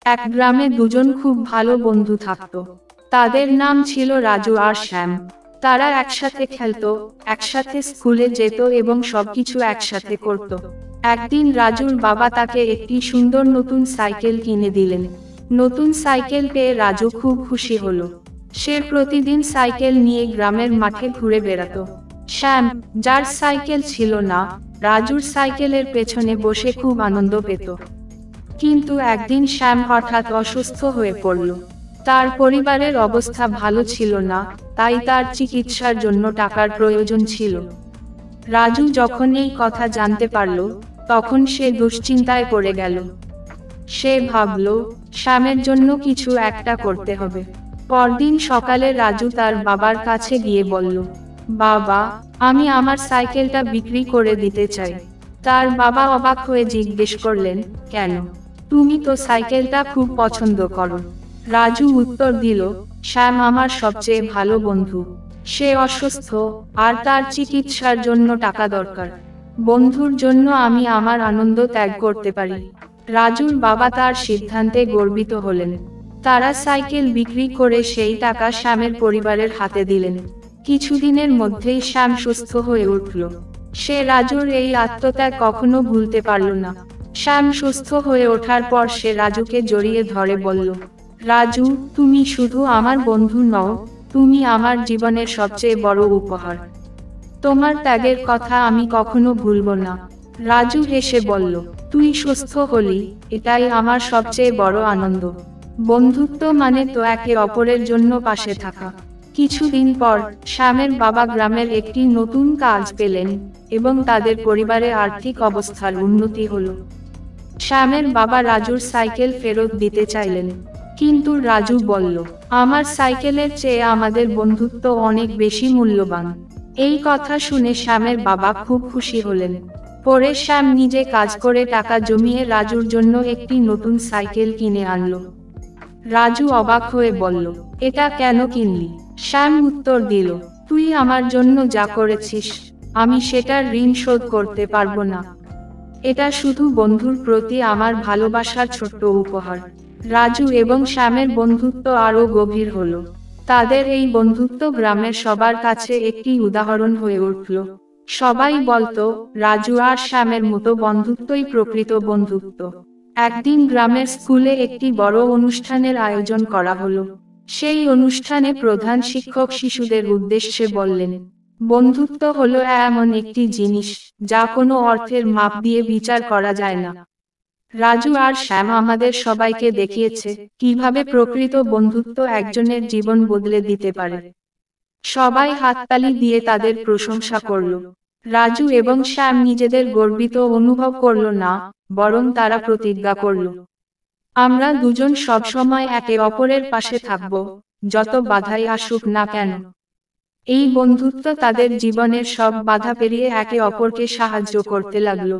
এক গ্রামে দুজন খুব ভালো বন্ধু থাকত। তাদের নাম ছিল রাজু আর শ্যাম। তারা একসাথে খেলতো, একসাথে স্কুলে যেত এবং সবকিছু একসাথে করত। একদিন রাজুর বাবা তাকে একটি সুন্দর নতুন সাইকেল কিনে দিলেন। নতুন সাইকেল পেয়ে রাজু খুব খুশি হলো। সে প্রতিদিন সাইকেল নিয়ে গ্রামের মাঠে ঘুরে বেড়াতো। শ্যাম, যার সাইকেল ছিল না, রাজুর সাইকেলের পেছনে বসে খুব আনন্দ পেত। কিন্তু একদিন শ্যাম হঠাৎ অসুস্থ হয়ে পড়ল। তার পরিবারের অবস্থা ভালো ছিল না, তাই তার চিকিৎসার জন্য টাকার প্রয়োজন ছিল। রাজু যখন এই কথা জানতে পারল, তখন সে দুশ্চিন্তায় পড়ে গেল। সে ভাবল, শ্যামের জন্য কিছু একটা করতে হবে। পরদিন সকালে রাজু তার বাবার কাছে গিয়ে বলল, বাবা, আমি আমার সাইকেলটা বিক্রি করে দিতে চাই। তার বাবা অবাক হয়ে জিজ্ঞেস করলেন, কেন? তুমি তো সাইকেলটা খুব পছন্দ করো। রাজু উত্তর দিল, শ্যাম আমার সবচেয়ে ভালো বন্ধু। সে অসুস্থ, আর তার চিকিৎসার জন্য টাকা দরকার। বন্ধুর জন্য আমি আমার আনন্দ ত্যাগ করতে পারি। রাজুর বাবা তার সিদ্ধান্তে গর্বিত হলেন। তারা সাইকেল বিক্রি করে সেই টাকা শ্যামের পরিবারের হাতে দিলেন। কিছুদিনের মধ্যেই শ্যাম সুস্থ হয়ে উঠল। সে রাজুর এই আত্মত্যাগ কখনো ভুলতে পারল না। শ্যাম সুস্থ হয়ে ওঠার পর সে রাজুকে জড়িয়ে ধরে বলল, রাজু, তুমি শুধু আমার বন্ধু নও, তুমি আমার জীবনের সবচেয়ে বড় উপহার। তোমার ত্যাগের কথা আমি কখনো ভুলব না। রাজু হেসে বলল, তুই সুস্থ হলি, এটাই আমার সবচেয়ে বড় আনন্দ। বন্ধুত্ব মানে তো একে অপরের জন্য পাশে থাকা। কিছুদিন পর শ্যামের বাবা গ্রামের একটি নতুন কাজ পেলেন এবং তাদের পরিবারে আর্থিক অবস্থার উন্নতি হলো। শ্যামের বাবা রাজুর সাইকেল ফেরত দিতে চাইলেন, কিন্তু রাজু বলল, আমার সাইকেলের চেয়ে আমাদের বন্ধুত্ব অনেক বেশি মূল্যবান। এই কথা শুনে শ্যামের বাবা খুব খুশি হলেন। পরে শ্যাম নিজে কাজ করে টাকা জমিয়ে রাজুর জন্য একটি নতুন সাইকেল কিনে আনলো। রাজু অবাক হয়ে বলল, এটা কেন কিনলি? শ্যাম উত্তর দিল, তুই আমার জন্য যা করেছিস, আমি সেটার ঋণ শোধ করতে পারবো না। এটা শুধু বন্ধুর প্রতি আমার ভালোবাসার ছোট্ট উপহার। রাজু এবং শ্যামের বন্ধুত্ব আরো গভীর হলো। তাদের এই বন্ধুত্ব গ্রামের সবার কাছে একটি উদাহরণ হয়ে উঠল। সবাই বলতো, রাজু আর শ্যামের মতো বন্ধুত্বই প্রকৃত বন্ধুত্ব। একদিন গ্রামের স্কুলে একটি বড় অনুষ্ঠানের আয়োজন করা হলো। সেই অনুষ্ঠানে প্রধান শিক্ষক শিশুদের উদ্দেশ্যে বললেন, বন্ধুত্ব হলো এমন একটি জিনিস, যা কোনো অর্থের মাপ দিয়ে বিচার করা যায় না। রাজু আর শ্যাম আমাদের সবাইকে দেখিয়েছে কিভাবে প্রকৃত বন্ধুত্ব একজনের জীবন বদলে দিতে পারে। সবাই হাততালি দিয়ে তাদের প্রশংসা করল। রাজু এবং শ্যাম নিজেদের গর্বিত অনুভব করল না, বরং তারা প্রতিজ্ঞা করল, আমরা দুজন সবসময় একে অপরের পাশে থাকব, যত বাধাই আসুক না কেন। এই বন্ধুত্ব তাদের জীবনের সব বাধা পেরিয়ে একে অপরকে সাহায্য করতে লাগলো।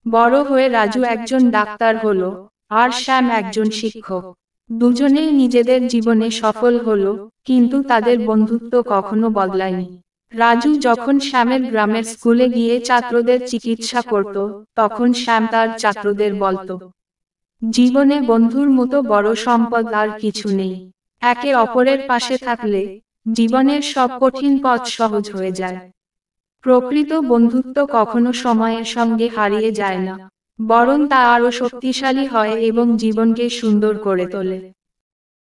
বড় হয়ে রাজু একজন ডাক্তার হলো, আর শ্যাম একজন শিক্ষক। দুজনেই নিজেদের জীবনে সফল হলো, কিন্তু তাদের বন্ধুত্ব কখনো বদলায়নি। রাজু যখন শ্যামের গ্রামের স্কুলে গিয়ে ছাত্রদের চিকিৎসা করত, তখন শ্যাম তার ছাত্রদের বলতো, জীবনে বন্ধুর মতো বড় সম্পদ আর কিছু নেই। একে অপরের পাশে থাকলে জীবনের সব কঠিন পথ সহজ হয়ে যায়। প্রকৃত বন্ধুত্ব কখনো সময়ের সঙ্গে হারিয়ে যায় না, বরং তা আরো শক্তিশালী হয় এবং জীবনকে সুন্দর করে তোলে।